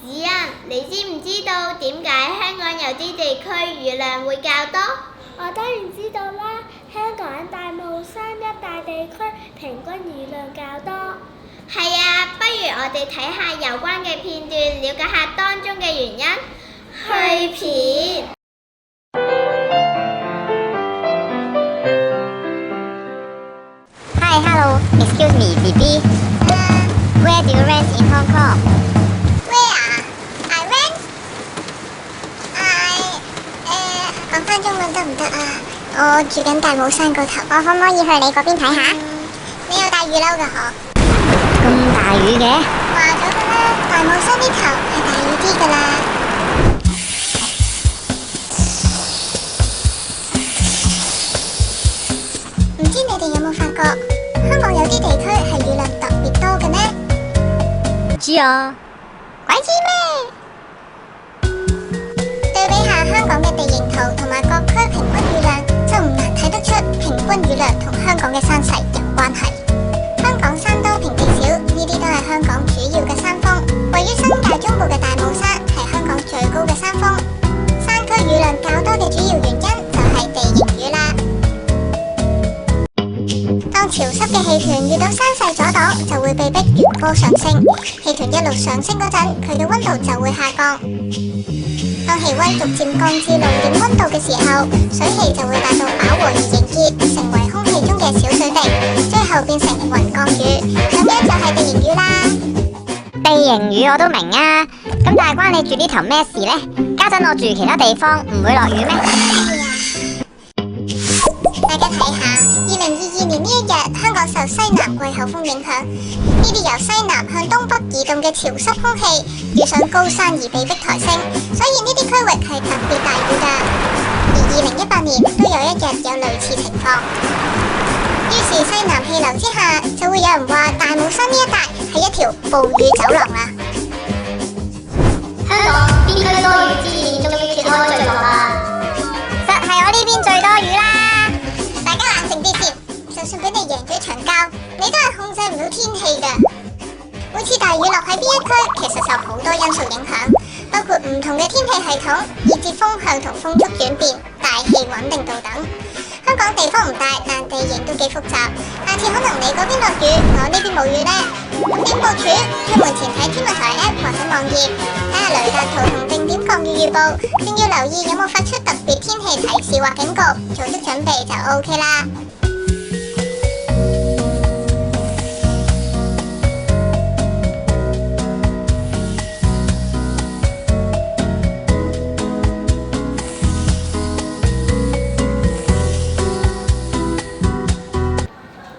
子欣，你知唔知道點解香港有啲地區雨量會較多？我當然知道啦，香港大帽山一帶地區平均雨量較多。係啊，不如我哋睇下有關嘅片段，了解下當中嘅原因。去片。Hi, hello. Excuse me, baby. Where do you rent in Hong Kong? Where? I rent? 講返中文得唔得啊？我住緊大帽山嗰頭，我可唔可以去你嗰邊睇下？你有帶雨褸㗎嗬？咁大雨嘅？話咗㗎啦，大帽山呢頭係大雨啲㗎啦。唔知你哋有冇發覺，香港有啲地區係雨量特別多嘅呢？知啊。鬼知咩？對比下香港嘅地形圖同埋各區平均雨量，就唔難睇得出平均雨量同香港嘅山勢有關係。香港山多平地少，呢啲都係香港主要嘅山峰。位於新界中部嘅大帽山係香港最高嘅山峰。山區雨量較多嘅主要原因就係地形雨啦。當潮濕嘅氣團遇到山勢阻擋，就會被迫沿坡上升。氣團一路上升嗰陣，佢嘅溫度就會下降。當氣溫逐漸降至熔點溫度嘅時候，水汽就會達到飽和而凝結，成為空氣中嘅小水滴，最後變成雲降雨，咁樣就係地形雨啦。地形雨我都明啊，咁但係關你住呢頭咩事呢？家陣我住其他地方唔會落雨咩？大家睇下，2022年呢一日，香港受西南季候風影響，呢啲由西南向東北移動嘅潮濕空氣遇上高山而被迫抬升，所以呢啲區域係特別大雨㗎。而2018年都有一日有類似情況，於是西南氣流之下，就會有人話大帽山呢一帶係一條暴雨走廊啦。香港邊區多雨之年終於揭開序幕啦！實係我呢邊最多雨啦！大家冷靜啲先，就算俾你贏咗場交，你都係控制唔到天氣㗎。每次大雨落喺邊一區，其實受好多因素影響，包括唔同嘅天氣系統，以至風向同風速轉變、大氣穩定度等。香港地方唔大，但地形都幾複雜。下次可能你嗰邊落雨，我呢邊冇雨呢。咁點部署？出門前睇天文台 App 或者網頁，睇下雷達圖同定點降雨預報，仲要留意有冇發出特別天氣提示或警告，做足準備就 OK 啦。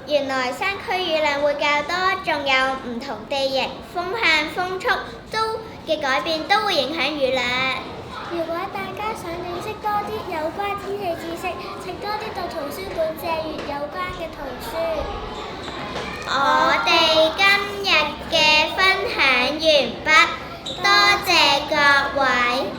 原來山區雨量會較多，仲有唔同地形、風向、風速嘅改變都會影響雨量。如果大家想認識多啲有關天氣知識，請多啲到圖書館借閱有關嘅圖書。我哋今日嘅分享完畢，多謝各位。